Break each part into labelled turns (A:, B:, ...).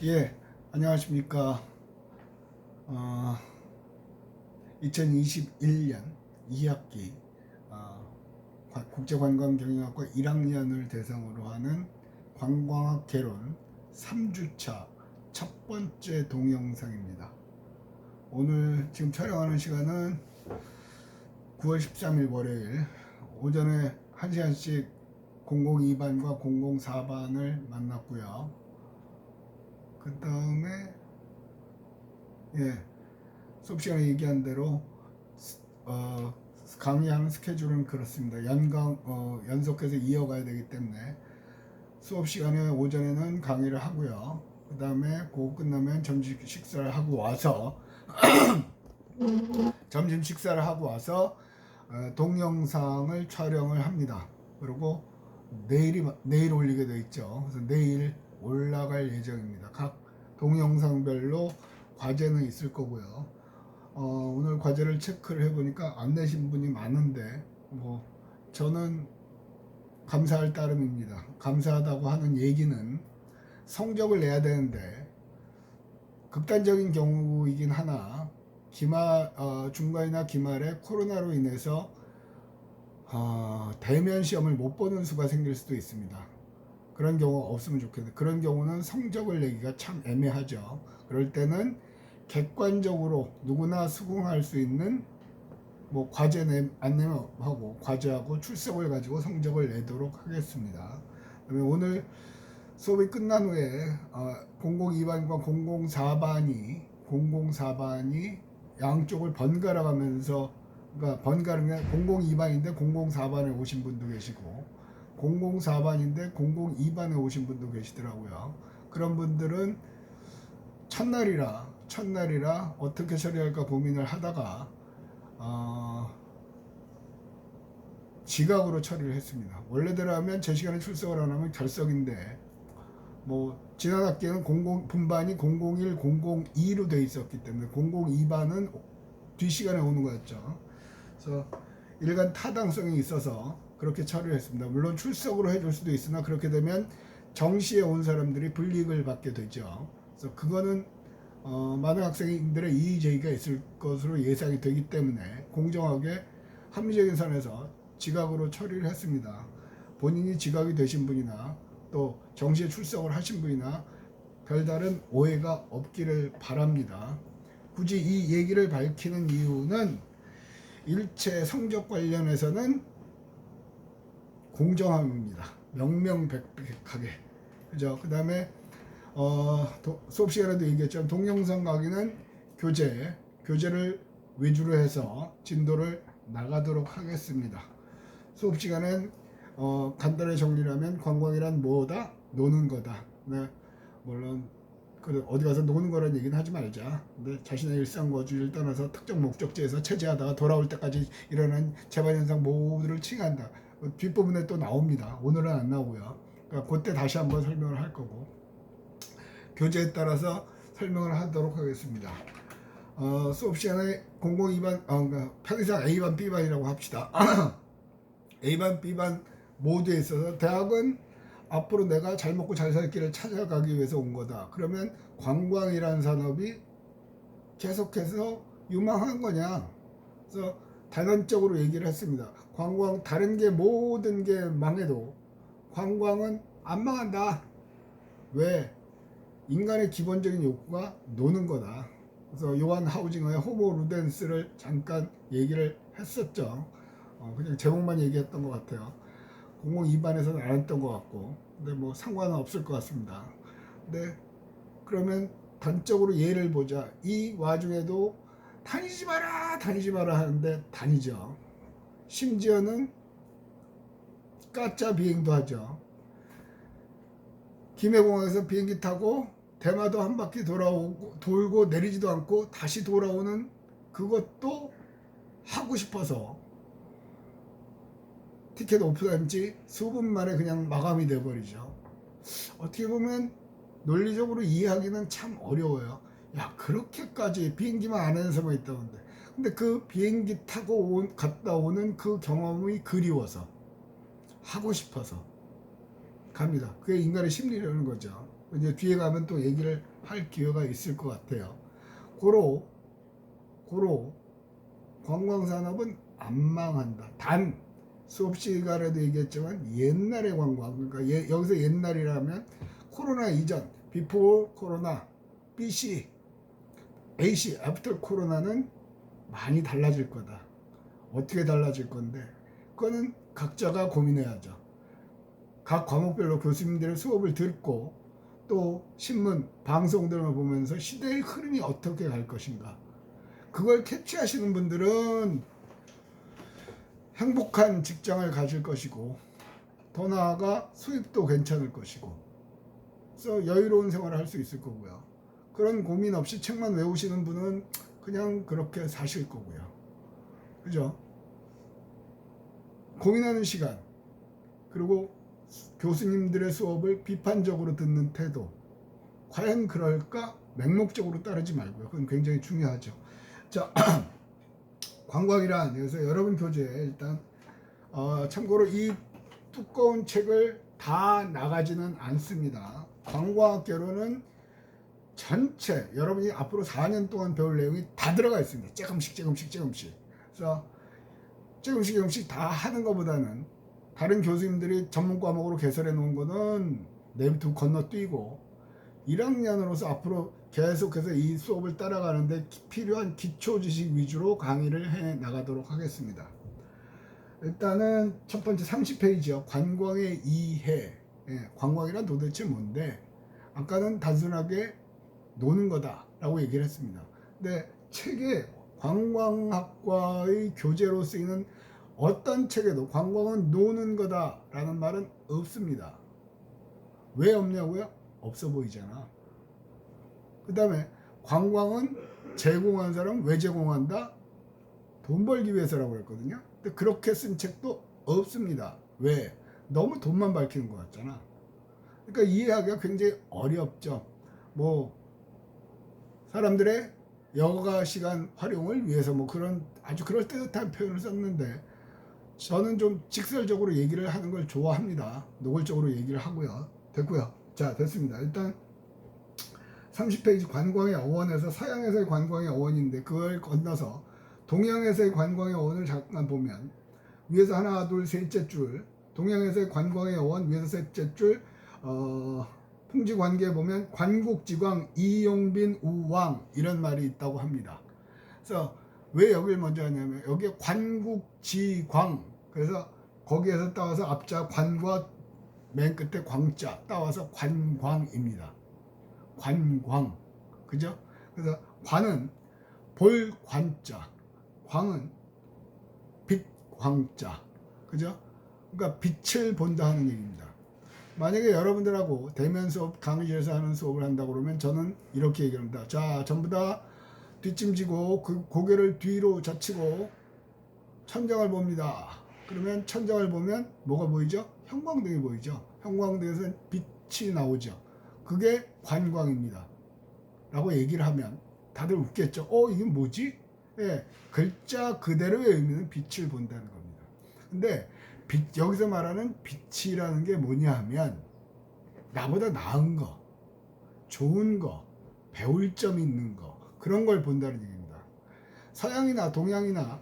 A: 예, 안녕하십니까. 어, 2021년 2학기 국제관광경영학과 1학년을 대상으로 하는 관광학 개론 3주차 첫 번째 동영상입니다. 오늘 지금 촬영하는 시간은 9월 13일 월요일 오전에 1시간씩 002반과 004반을 만났고요. 그 다음에 수업 시간에 얘기한 대로 강의하는 스케줄은 그렇습니다. 연속해서 이어가야 되기 때문에 수업 시간에 오전에는 강의를 하고요. 그 다음에 그거 끝나면 점심 식사를 하고 와서 동영상을 촬영을 합니다. 그리고 내일 올리게 되어 있죠. 그래서 내일 올라갈 예정입니다. 각 동영상별로 과제는 있을 거고요. 오늘 과제를 체크를 해보니까 안 내신 분이 많은데 저는 감사할 따름입니다. 감사하다고 하는 얘기는 성적을 내야 되는데 극단적인 경우이긴 하나 중간이나 기말에 코로나로 인해서 대면 시험을 못 보는 수가 생길 수도 있습니다. 그런 경우가 없으면 좋겠는데 그런 경우는 성적을 내기가 참 애매하죠. 그럴 때는 객관적으로 누구나 수긍할 수 있는 과제 안 내면 하고 과제하고 출석을 가지고 성적을 내도록 하겠습니다. 그다음에 오늘 수업이 끝난 후에 002반과 004반이 양쪽을 번갈아 가면서 그러니까 번갈은 002반인데 004반에 오신 분도 계시고 004반인데 002반에 오신 분도 계시더라고요. 그런 분들은 첫날이라 어떻게 처리할까 고민을 하다가 지각으로 처리를 했습니다. 원래대로 하면 제 시간에 출석을 안 하면 결석인데 지난 학기에는 분반이 001, 002로 돼 있었기 때문에 002반은 뒷시간에 오는 거였죠. 그래서 일간 타당성이 있어서 그렇게 처리를 했습니다. 물론 출석으로 해줄 수도 있으나 그렇게 되면 정시에 온 사람들이 불이익을 받게 되죠. 그래서 그거는 많은 학생들의 이의 제기가 있을 것으로 예상이 되기 때문에 공정하게 합리적인 선에서 지각으로 처리를 했습니다. 본인이 지각이 되신 분이나 또 정시에 출석을 하신 분이나 별다른 오해가 없기를 바랍니다. 굳이 이 얘기를 밝히는 이유는 일체 성적 관련해서는 공정함입니다. 명명백백하게. 그죠? 그 다음에 수업 시간에도 얘기했지만 동영상 강의는 교재를 위주로 해서 진도를 나가도록 하겠습니다. 수업 시간엔 간단히 정리를 하면 관광이란 뭐다? 노는 거다. 네, 물론 어디 가서 노는 거라는 얘기는 하지 말자. 근데 자신의 일상 거주를 떠나서 특정 목적지에서 체제하다가 돌아올 때까지 일어나는 재발 현상 모두를 칭한다. 뒷부분에 또 나옵니다. 오늘은 안 나오고요. 그러니까 그때 다시 한번 설명을 할 거고 교재에 따라서 설명을 하도록 하겠습니다. 수업 시간에 002반, 그러니까 편의상 A반, B반이라고 합시다. A반, B반 모두에 있어서 대학은 앞으로 내가 잘 먹고 잘 살 길을 찾아가기 위해서 온 거다. 그러면 관광이라는 산업이 계속해서 유망한 거냐? 그래서 단언적으로 얘기를 했습니다. 관광 다른 게 모든 게 망해도 관광은 안 망한다. 왜? 인간의 기본적인 욕구가 노는 거다. 그래서 요한 하우징어의 호모 루덴스를 잠깐 얘기를 했었죠. 그냥 제목만 얘기했던 것 같아요. 002반에서는 안 했던 것 같고, 근데 상관은 없을 것 같습니다. 근데 그러면 단적으로 예를 보자. 이 와중에도 다니지 마라 하는데 다니죠. 심지어는 가짜 비행도 하죠. 김해공항에서 비행기 타고 대마도 한 바퀴 돌고 내리지도 않고 다시 돌아오는 그것도 하고 싶어서 티켓 오픈한 지 수분 만에 그냥 마감이 돼버리죠. 어떻게 보면 논리적으로 이해하기는 참 어려워요. 야, 그렇게까지 비행기만 안에서만 있다는데. 근데 그 비행기 타고 갔다 오는 그 경험이 그리워서 하고 싶어서 갑니다. 그게 인간의 심리라는 거죠. 이제 뒤에 가면 또 얘기를 할 기회가 있을 것 같아요. 고로 관광산업은 안 망한다. 단 수업 시간에도 얘기했지만 옛날의 관광, 그러니까 여기서 옛날이라면 코로나 이전, 비포 코로나, BC, AC, 애프터 코로나는 많이 달라질 거다. 어떻게 달라질 건데? 그거는 각자가 고민해야죠. 각 과목별로 교수님들의 수업을 듣고 또 신문, 방송들을 보면서 시대의 흐름이 어떻게 갈 것인가. 그걸 캐치하시는 분들은 행복한 직장을 가질 것이고 더 나아가 수입도 괜찮을 것이고 그래서 여유로운 생활을 할 수 있을 거고요. 그런 고민 없이 책만 외우시는 분은 그냥 그렇게 사실 거고요. 그죠? 고민하는 시간, 그리고 교수님들의 수업을 비판적으로 듣는 태도, 과연 그럴까? 맹목적으로 따르지 말고요. 그건 굉장히 중요하죠. 자, 관광이란, 그래서 여러분 교재에 일단 참고로 이 두꺼운 책을 다 나가지는 않습니다. 관광학개론은 전체 여러분이 앞으로 4년 동안 배울 내용이 다 들어가 있습니다. 조금씩. 그래서 조금씩 다 하는 것보다는 다른 교수님들이 전문 과목으로 개설해 놓은 거는 내비두고 건너뛰고 1학년으로서 앞으로 계속해서 이 수업을 따라가는데 필요한 기초 지식 위주로 강의를 해 나가도록 하겠습니다. 일단은 첫 번째 30페이지요. 관광의 이해. 관광이란 도대체 뭔데? 아까는 단순하게 노는 거다라고 얘기를 했습니다. 근데 책에 관광학과의 교재로 쓰이는 어떤 책에도 관광은 노는 거다라는 말은 없습니다. 왜 없냐고요? 없어 보이잖아. 그 다음에 관광은 제공한 사람 왜 제공한다? 돈 벌기 위해서라고 했거든요. 근데 그렇게 쓴 책도 없습니다. 왜? 너무 돈만 밝히는 것 같잖아. 그러니까 이해하기가 굉장히 어렵죠. 뭐 사람들의 여가 시간 활용을 위해서 뭐 그런 아주 그럴듯한 표현을 썼는데 저는 좀 직설적으로 얘기를 하는 걸 좋아합니다. 노골적으로 얘기를 하고요. 됐고요. 자, 됐습니다. 일단 30페이지 관광의 어원에서 서양에서의 관광의 어원인데 그걸 건너서 동양에서의 관광의 어원을 잠깐 보면 위에서 하나 둘 셋째 줄 동양에서의 관광의 어원 위에서 셋째 줄 풍지관계에 보면 관국지광 이용빈 우왕 이런 말이 있다고 합니다. 그래서 왜 여기를 먼저 하냐면 여기에 관국지광 그래서 거기에서 따와서 앞자 관과 맨 끝에 광자 따와서 관광입니다. 관광 그죠? 그래서 관은 볼 관자 광은 빛 광자 그죠? 그러니까 빛을 본다 하는 얘기입니다. 만약에 여러분들하고 대면 수업 강의실에서 하는 수업을 한다고 그러면 저는 이렇게 얘기합니다. 자, 전부 다 뒷짐지고 그 고개를 뒤로 젖히고 천장을 봅니다. 그러면 천장을 보면 뭐가 보이죠? 형광등이 보이죠. 형광등에서 빛이 나오죠. 그게 관광입니다. 라고 얘기를 하면 다들 웃겠죠. 이게 뭐지? 예, 글자 그대로의 의미는 빛을 본다는 겁니다. 근데 여기서 말하는 빛이라는 게 뭐냐 하면 나보다 나은 거, 좋은 거, 배울 점 있는 거 그런 걸 본다는 얘기입니다. 서양이나 동양이나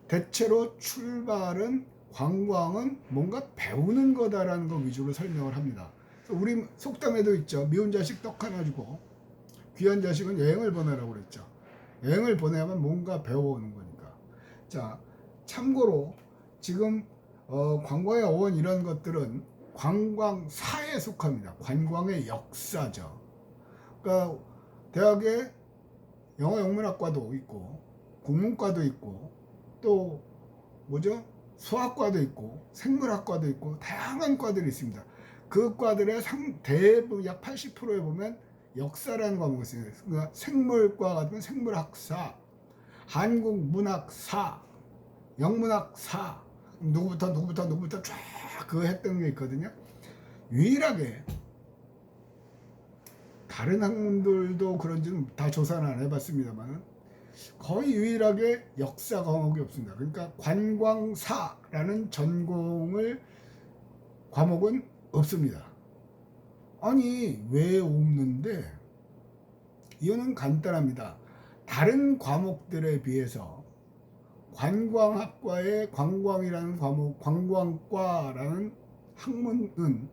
A: 대체로 출발은 관광은 뭔가 배우는 거다라는 거 위주로 설명을 합니다. 우리 속담에도 있죠. 미운 자식 떡 하나 주고 귀한 자식은 여행을 보내라고 그랬죠. 여행을 보내야만 뭔가 배워오는 거니까. 자, 참고로 지금 관광의 어원 이런 것들은 관광사에 속합니다. 관광의 역사죠. 그러니까 대학에 영어 영문학과도 있고 국문과도 있고 또 뭐죠? 수학과도 있고 생물학과도 있고 다양한 과들이 있습니다. 그 과들의 대부분 약 80%에 보면 역사라는 과목이 있어요. 그러니까 생물과 같으면 생물학사, 한국문학사, 영문학사 누구부터 쫙 그거 했던 게 있거든요. 유일하게 다른 학문들도 그런지는 다 조사는 안 해봤습니다만 거의 유일하게 역사 과목이 없습니다. 그러니까 관광사라는 전공을 과목은 없습니다. 아니 왜 없는데? 이유는 간단합니다. 다른 과목들에 비해서 관광학과의 관광이라는 과목, 관광과라는 학문은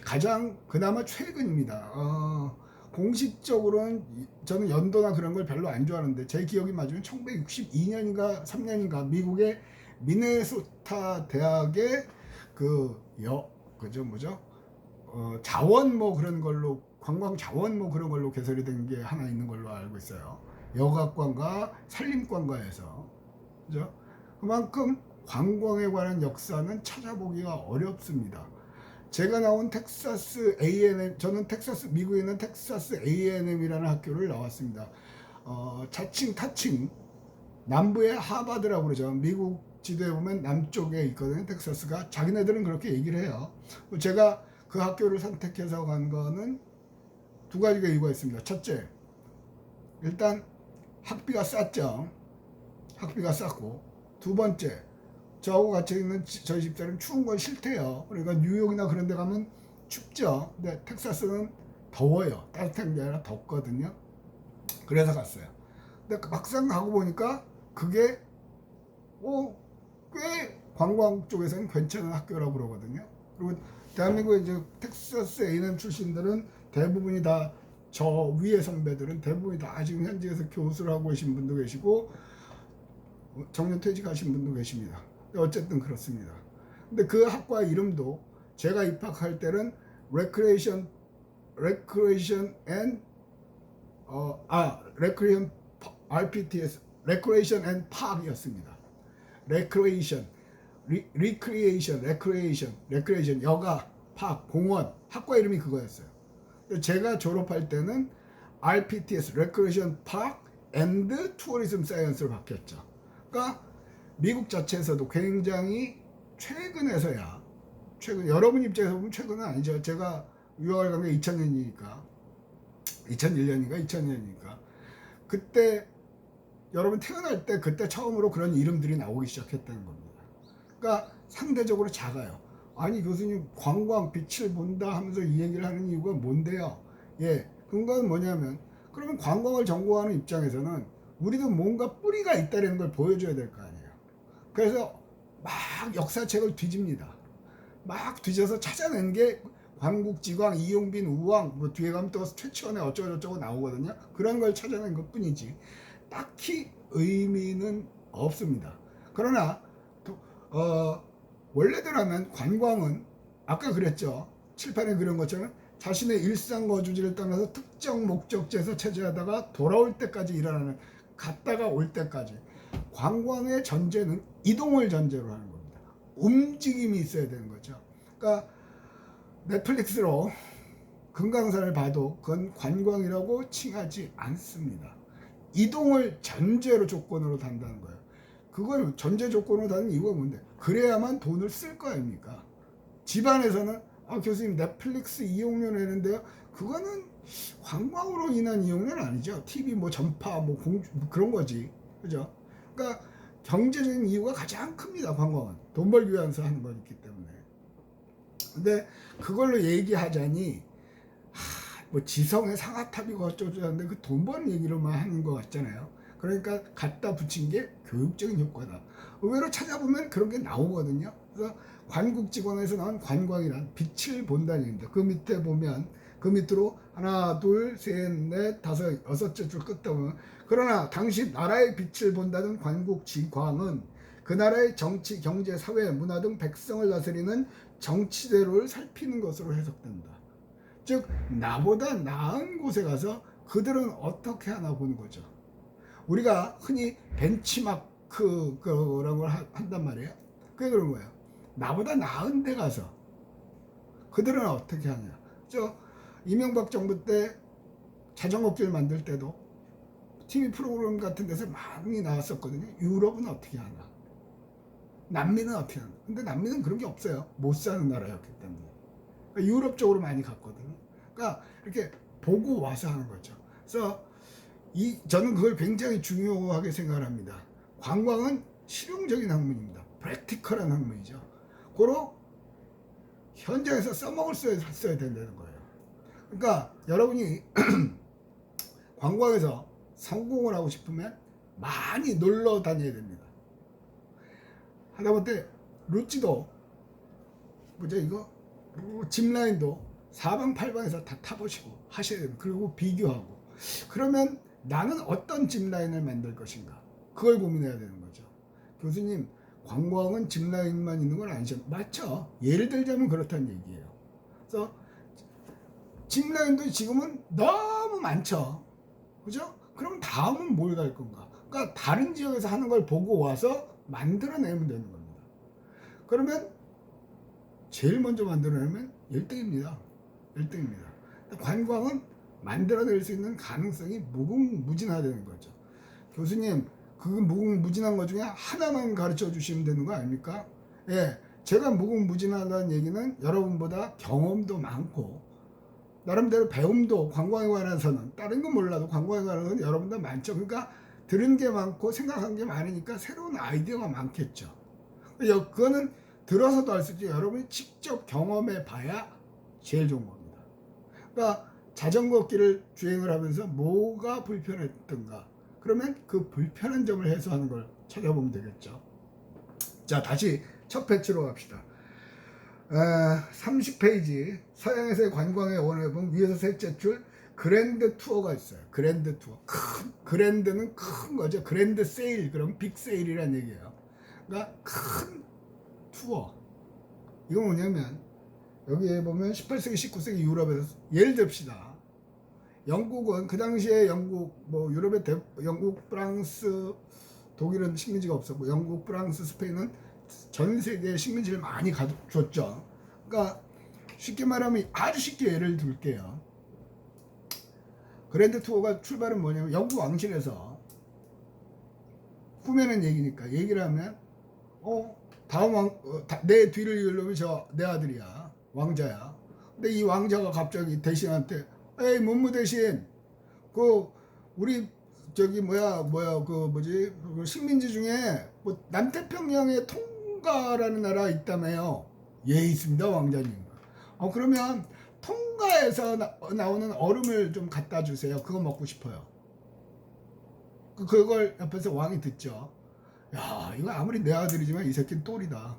A: 가장 그나마 최근입니다. 공식적으로는 저는 연도나 그런 걸 별로 안 좋아하는데 제 기억이 맞으면 1962년인가 3년인가 미국의 미네소타 대학의 그죠 뭐죠? 자원 뭐 그런 걸로 관광 자원 뭐 그런 걸로 개설이 된 게 하나 있는 걸로 알고 있어요. 여가관과 산림관과에서 그죠? 그만큼 관광에 관한 역사는 찾아보기가 어렵습니다. 제가 나온 텍사스 A&M, 저는 미국에 있는 텍사스 A&M이라는 학교를 나왔습니다. 자칭 타칭 남부의 하버드라고 그러죠. 미국 지도에 보면 남쪽에 있거든요. 텍사스가. 자기네들은 그렇게 얘기를 해요. 제가 그 학교를 선택해서 간 거는 두 가지가 이유가 있습니다. 첫째, 일단 학비가 쌌죠. 학비가 쌌고, 두 번째, 저하고 같이 있는 저희 집사람 추운 건 싫대요. 그러니까 뉴욕이나 그런 데 가면 춥죠. 근데 텍사스는 더워요. 따뜻한 게 아니라 덥거든요. 그래서 갔어요. 근데 막상 가고 보니까 그게 꽤 관광 쪽에서는 괜찮은 학교라고 그러거든요. 그리고 대한민국의 이제 텍사스 A&M 출신들은 대부분이 다 저 위의 선배들은 대부분이 다 지금 현지에서 교수를 하고 계신 분도 계시고 정년 퇴직하신 분도 계십니다. 어쨌든 그렇습니다. 근데 그 학과 이름도 제가 입학할 때는 Recreation and Recreation RPTS Recreation and Park이었습니다. Recreation 여가 파크 공원 학과 이름이 그거였어요. 제가 졸업할 때는 RPTS Recreation Park and Tourism Science로 바뀌었죠. 그러니까 미국 자체에서도 굉장히 최근에서야 여러분 입장에서 보면 최근은 아니죠. 제가 유학을 간 게 2000년이니까 2001년인가 그때 여러분 태어날 때 그때 처음으로 그런 이름들이 나오기 시작했다는 겁니다. 그러니까 상대적으로 작아요. 아니 교수님 관광 빛을 본다 하면서 이 얘기를 하는 이유가 뭔데요? 예, 그건 뭐냐면 그러면 관광을 전공하는 입장에서는 우리도 뭔가 뿌리가 있다는 걸 보여줘야 될 거 아니에요. 그래서 막 역사책을 뒤집니다. 막 뒤져서 찾아낸 게 광국지광, 이용빈, 우왕, 뭐 뒤에 가면 또 최치원의 어쩌고저쩌고 나오거든요. 그런 걸 찾아낸 것 뿐이지 딱히 의미는 없습니다. 그러나 원래대로라면 관광은 아까 그랬죠. 칠판에 그런 것처럼 자신의 일상 거주지를 떠나서 특정 목적지에서 체제하다가 돌아올 때까지 일어나는 갔다가 올 때까지 관광의 전제는 이동을 전제로 하는 겁니다. 움직임이 있어야 되는 거죠. 그러니까 넷플릭스로 금강산을 봐도 그건 관광이라고 칭하지 않습니다. 이동을 전제로 조건으로 단다는 거예요. 그걸 전제 조건으로 다는 이유가 뭔데? 그래야만 돈을 쓸 거 아닙니까? 집안에서는 교수님 넷플릭스 이용료 내는데요. 그거는 관광으로 인한 이용료는 아니죠. TV 뭐 전파 뭐 그런 거지. 그죠? 그러니까 경제적인 이유가 가장 큽니다. 관광은 돈 벌기 위해서 하는 거기 때문에. 근데 그걸로 얘기하자니 뭐 지성의 상아탑이고 어쩌고저쩌는데 그 돈 버는 얘기로만 하는 것 같잖아요. 그러니까 갖다 붙인 게 교육적인 효과다. 의외로 찾아보면 그런 게 나오거든요. 그래서 관국지광에서 나온 관광이란 빛을 본다는 얘기입니다. 그 밑에 보면 그 밑으로 하나, 둘, 셋, 넷, 다섯, 여섯째 줄 끝다 보면 그러나 당시 나라의 빛을 본다는 관국지광은 그 나라의 정치, 경제, 사회, 문화 등 백성을 다스리는 정치대로를 살피는 것으로 해석된다. 즉 나보다 나은 곳에 가서 그들은 어떻게 하나 보는 거죠. 우리가 흔히 벤치마크라고 한단 말이에요. 그게 그런 거예요. 나보다 나은 데 가서 그들은 어떻게 하냐. 이명박 정부 때 자전거길 만들 때도 TV 프로그램 같은 데서 많이 나왔었거든요. 유럽은 어떻게 하나. 남미는 어떻게 하나. 근데 남미는 그런 게 없어요. 못 사는 나라였기 때문에. 그러니까 유럽 쪽으로 많이 갔거든요. 그러니까 이렇게 보고 와서 하는 거죠. 그래서 저는 그걸 굉장히 중요하게 생각을 합니다. 관광은 실용적인 학문입니다. 프랙티컬한 학문이죠. 고로 현장에서 써먹을 수 있어야 된다는 거예요. 그러니까 여러분이 관광에서 성공을 하고 싶으면 많이 놀러 다녀야 됩니다. 하다못해 루찌도 뭐죠 이거 짚라인도 사방팔방에서 다 타보시고 하셔야 됩니다. 그리고 비교하고 그러면 나는 어떤 짚라인을 만들 것인가 그걸 고민해야 되는 거죠. 교수님 관광은 짚라인만 있는 건 아니죠. 맞죠. 예를 들자면 그렇다는 얘기예요. 그래서 짚라인도 지금은 너무 많죠. 그죠? 그럼 다음은 뭘 갈 건가? 그러니까 다른 지역에서 하는 걸 보고 와서 만들어내면 되는 겁니다. 그러면 제일 먼저 만들어내면 1등입니다. 1등입니다. 관광은 만들어낼 수 있는 가능성이 무궁무진하다는 거죠. 교수님, 그 무궁무진한 것 중에 하나만 가르쳐 주시면 되는 거 아닙니까? 예, 제가 무궁무진하다는 얘기는 여러분보다 경험도 많고 나름대로 배움도 관광에 관해서는 다른 건 몰라도 관광에 관해서는 여러분들 많죠. 그러니까 들은 게 많고 생각한 게 많으니까 새로운 아이디어가 많겠죠. 그거는 들어서도 알 수 있지 여러분이 직접 경험해 봐야 제일 좋은 겁니다. 그러니까 자전거 길을 주행을 하면서 뭐가 불편했던가 그러면 그 불편한 점을 해소하는 걸 찾아보면 되겠죠. 자, 다시 첫 패치로 갑시다. 30페이지 서양에서의 관광의 원해본 위에서 셋째 줄 그랜드 투어가 있어요. 그랜드 투어. 그랜드는 큰 거죠. 그랜드 세일 그럼 빅 세일이란 얘기예요. 그러니까 큰 투어. 이건 뭐냐면 여기에 보면 18세기 19세기 유럽에서 예를 듭시다. 영국은 그 당시에 영국 뭐 유럽의 영국 프랑스 독일은 식민지가 없었고 영국 프랑스 스페인은 전 세계에 식민지를 많이 줬죠. 그러니까 쉽게 말하면 아주 쉽게 예를 들게요. 그랜드 투어가 출발은 뭐냐면 영국 왕실에서 꾸며낸 얘기니까 얘기를 하면 다음 내 뒤를 이으려면 내 아들이야 왕자야. 근데 이 왕자가 갑자기 대신한테 에이 문무 대신 그 우리 저기 그 식민지 중에 뭐 남태평양의 통가라는 나라 있다며요. 예 있습니다 왕자님. 그러면 통가에서 나오는 얼음을 좀 갖다 주세요. 그거 먹고 싶어요. 그걸 옆에서 왕이 듣죠. 야 이거 아무리 내 아들이지만 이 새끼는 똘이다.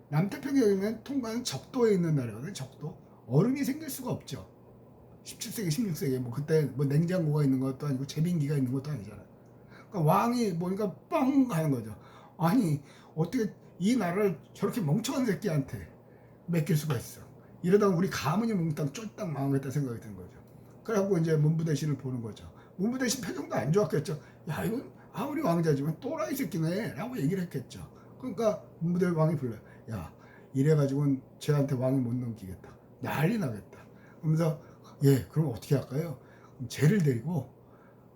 A: 남태평양이면 통가는 적도에 있는 나라거든요. 적도. 얼음이 생길 수가 없죠. 17세기 16세기 뭐 그때 뭐 냉장고가 있는 것도 아니고 제빙기가 있는 것도 아니잖아요. 그러니까 왕이 보니까 뻥 가는 거죠. 아니 어떻게 이 나라를 저렇게 멍청한 새끼한테 맡길 수가 있어. 이러다가 우리 가문이 몽땅 쫄딱 망하겠다 생각이 든 거죠. 그래갖고 이제 문부대신을 보는 거죠. 문부대신 표정도 안 좋았겠죠. 야 이건 아무리 왕자지만 또라이 새끼네 라고 얘기를 했겠죠. 그러니까 문부대 왕이 불러요. 야 이래가지고는 쟤한테 왕이 못 넘기겠다. 난리 나겠다. 그러면서 예 그럼 어떻게 할까요? 그럼 쟤를 데리고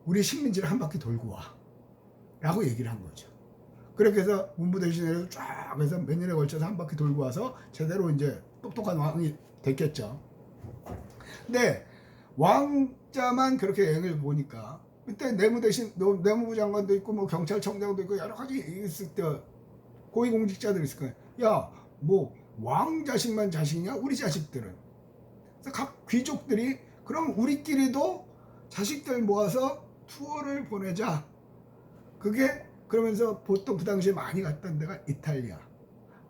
A: 우리 식민지를 한 바퀴 돌고 와 라고 얘기를 한 거죠. 그렇게 해서 문부대신을 쫙 해서 몇 년에 걸쳐서 한 바퀴 돌고 와서 제대로 이제 똑똑한 왕이 됐겠죠. 근데 왕자만 그렇게 여행을 보니까 그때 내무부 장관도 있고 뭐 경찰청장도 있고 여러 가지 있을 때 고위공직자들 있을 거예요. 야 뭐 왕 자식만 자식이냐 우리 자식들은. 그래서 각 귀족들이 그럼 우리끼리도 자식들 모아서 투어를 보내자. 그게 그러면서 보통 그 당시에 많이 갔던 데가 이탈리아,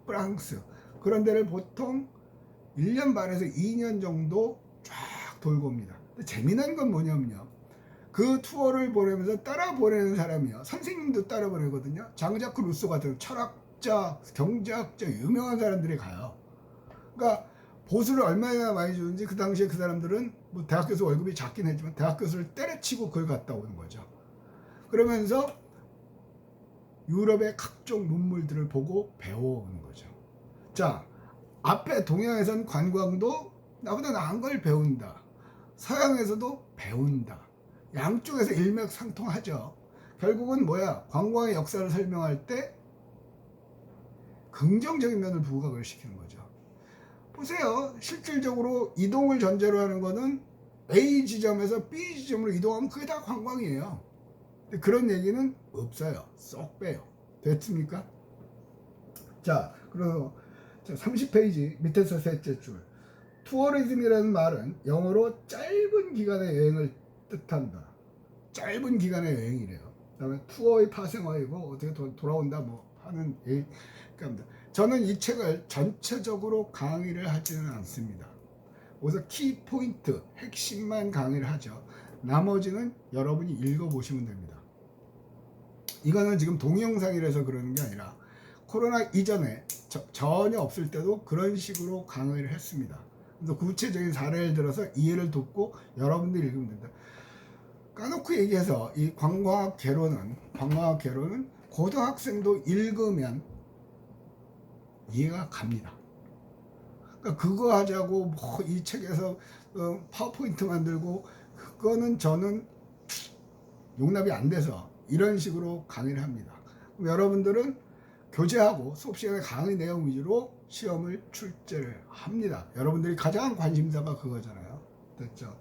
A: 프랑스 그런 데를 보통 1년 반에서 2년 정도 쫙 돌고 옵니다. 근데 재미난 건 뭐냐면요. 그 투어를 보내면서 따라 보내는 사람이요. 선생님도 따라 보내거든요. 장자크 루소 같은 철학자, 경제학자 유명한 사람들이 가요. 그러니까 보수를 얼마나 많이 주는지 그 당시에 그 사람들은 뭐 대학 교수 월급이 작긴 했지만 대학 교수를 때려치고 그걸 갔다 오는 거죠. 그러면서 유럽의 각종 문물들을 보고 배워오는 거죠. 자, 앞에 동양에선 관광도 나보다 나은 걸 배운다. 서양에서도 배운다. 양쪽에서 일맥상통하죠. 결국은 뭐야? 관광의 역사를 설명할 때 긍정적인 면을 부각을 시키는 거죠. 보세요. 실질적으로 이동을 전제로 하는 거는 A 지점에서 B 지점으로 이동하면 그게 다 관광이에요. 근데 그런 얘기는 없어요. 쏙 빼요. 됐습니까? 자, 그래서 자, 30페이지 밑에서 셋째 줄. 투어리즘이라는 말은 영어로 짧은 기간의 여행을 뜻한다. 짧은 기간의 여행이래요. 그다음에 투어의 파생어이고 어떻게 돌아온다 뭐 하는 얘기입니다. 저는 이 책을 전체적으로 강의를 하지는 않습니다. 그래서 키포인트, 핵심만 강의를 하죠. 나머지는 여러분이 읽어보시면 됩니다. 이거는 지금 동영상이라서 그러는 게 아니라 코로나 이전에 전혀 없을 때도 그런 식으로 강의를 했습니다. 그래서 구체적인 사례를 들어서 이해를 돕고 여러분들이 읽으면 된다. 까놓고 얘기해서 이 관광학 개론은 고등학생도 읽으면 이해가 갑니다. 그러니까 그거 하자고 뭐 이 책에서 파워포인트 만들고 그거는 저는 용납이 안 돼서 이런 식으로 강의를 합니다. 그럼 여러분들은 교재하고 수업 시간에 강의 내용 위주로 시험을 출제를 합니다. 여러분들이 가장 관심사가 그거잖아요. 됐죠?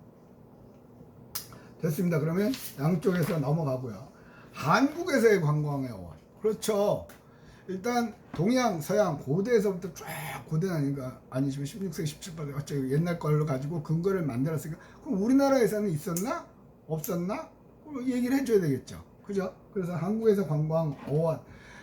A: 됐습니다. 그러면 양쪽에서 넘어가고요. 한국에서의 관광의 어원. 그렇죠. 일단 동양, 서양, 고대에서부터 쫙 고대는 아닌가 아니지만 16세기, 17세기 어차피 옛날 걸로 가지고 근거를 만들었으니까 그럼 우리나라에서는 있었나? 없었나? 얘기를 해줘야 되겠죠. 그죠? 그래서 한국에서 관광 어원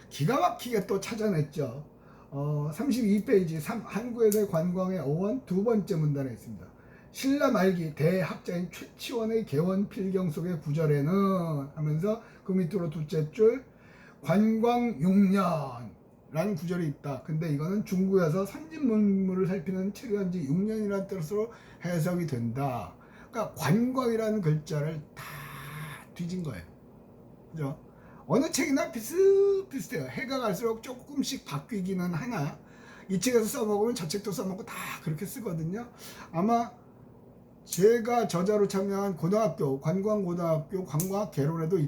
A: 기가 막히게 또 찾아냈죠. 32페이지 한국에서의 관광의 어원 두 번째 문단에 있습니다. 신라 말기 대학자인 최치원의 개원 필경 속의 구절에는 하면서 그 밑으로 둘째 줄 관광 6년라는 구절이 있다. 근데 이거는 중국에서 선진 문물을 살피는 체류한 지 6년이라는 뜻으로 해석이 된다. 그러니까 관광이라는 글자를 다 뒤진 거예요. 그죠? 어느 책이나 비슷비슷해요. 해가 갈수록 조금씩 바뀌기는 하나 이 책에서 써먹으면 저 책도 써먹고 다 그렇게 쓰거든요. 아마 제가 저자로 참여한 고등학교 관광고등학교 관광학 개론에도 이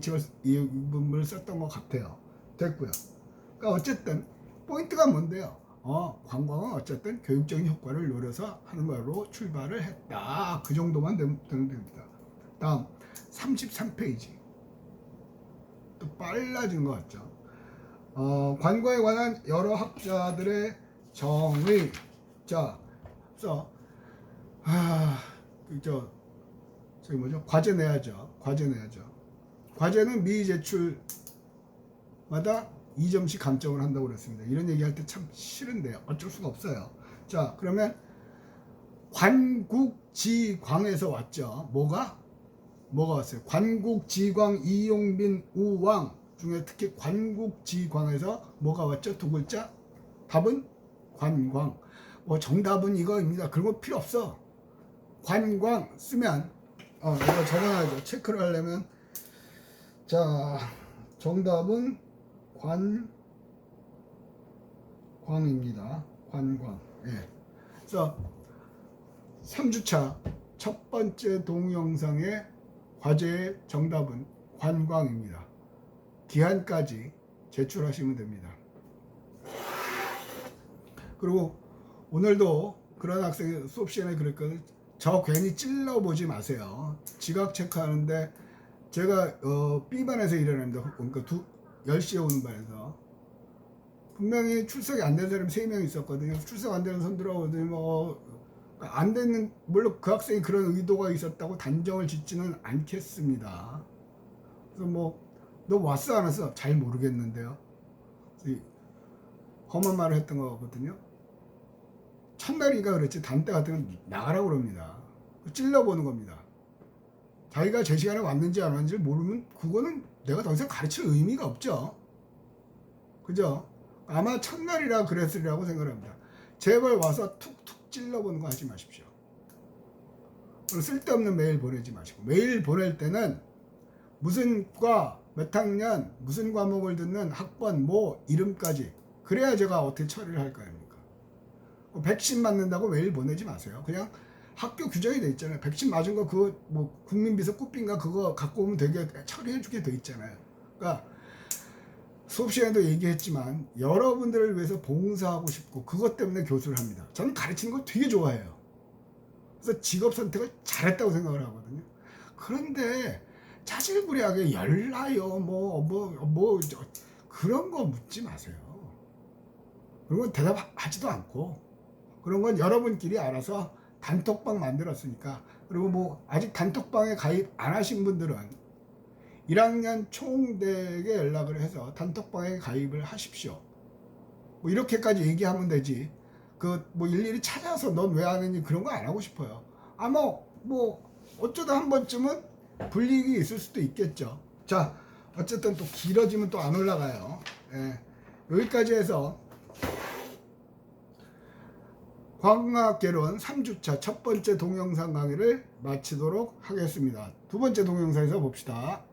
A: 부분을 썼던 것 같아요. 됐고요. 그러니까 어쨌든 포인트가 뭔데요? 관광은 어쨌든 교육적인 효과를 노려서 하는 걸로 출발을 했다. 그 정도만 되면 됩니다. 다음 33페이지 또 빨라진 것 같죠. 관광에 관한 여러 학자들의 정의. 자, 그래서 저기 뭐죠? 과제 내야죠. 과제는 미의 제출마다 2점씩 감점을 한다고 그랬습니다. 이런 얘기할 때 참 싫은데요. 어쩔 수가 없어요. 자, 그러면 관국지광에서 왔죠. 뭐가 왔어요? 관국지광 이용빈 우왕 중에 특히 관국지광에서 뭐가 왔죠? 두 글자? 답은 관광. 뭐 정답은 이거입니다. 그런 거 필요 없어. 관광 쓰면 이거 적어놔야죠. 체크를 하려면. 자, 정답은 관광입니다. 관광. 예. 그래서 3주차 첫 번째 동영상의 과제의 정답은 관광입니다. 기한까지 제출하시면 됩니다. 그리고 오늘도 그런 학생이 수업 시간에 그랬거든요. 저 괜히 찔러보지 마세요. 지각 체크하는데 제가 B반에서 일을 합니다. 그러니까 10시에 오는 반에서 분명히 출석이 안 된 사람이 3명 있었거든요. 출석 안 되는 손 들어오더니 안 되는, 물론 그 학생이 그런 의도가 있었다고 단정을 짓지는 않겠습니다. 그래서 너 왔어 안 왔어? 잘 모르겠는데요. 험한 말을 했던 거거든요. 첫날이니까 그렇지 다음 때 같으면 나가라고 그럽니다. 찔러보는 겁니다. 자기가 제 시간에 왔는지 안 왔는지 모르면 그거는 내가 더 이상 가르칠 의미가 없죠. 그죠? 아마 첫날이라 그랬으리라고 생각합니다. 제발 와서 툭툭 찔러보는 거 하지 마십시오. 쓸데없는 메일 보내지 마시고, 메일 보낼 때는 무슨 과, 몇 학년, 무슨 과목을 듣는 학번, 이름까지, 그래야 제가 어떻게 처리를 할 거 아닙니까? 백신 맞는다고 메일 보내지 마세요. 그냥 학교 규정이 돼 있잖아요. 백신 맞은 거 그거 국민비서 꾸핀가 그거 갖고 오면 되게 처리해 주게 돼 있잖아요. 그러니까 수업 시간에도 얘기했지만 여러분들을 위해서 봉사하고 싶고 그것 때문에 교수를 합니다. 저는 가르치는 걸 되게 좋아해요. 그래서 직업 선택을 잘했다고 생각을 하거든요. 그런데 자질구레하게 열나요 그런 거 묻지 마세요. 그런 건 대답하지도 않고, 그런 건 여러분끼리 알아서 단톡방 만들었으니까. 그리고 뭐 아직 단톡방에 가입 안 하신 분들은 1학년 총대에게 연락을 해서 단톡방에 가입을 하십시오. 뭐 이렇게까지 얘기하면 되지. 그 뭐 일일이 찾아서 넌 왜 안 했니 그런 거 안 하고 싶어요. 아마 뭐 어쩌다 한 번쯤은 불이익이 있을 수도 있겠죠. 자, 어쨌든 또 길어지면 또 안 올라가요. 예. 여기까지 해서 광학개론 3주차 첫 번째 동영상 강의를 마치도록 하겠습니다. 두 번째 동영상에서 봅시다.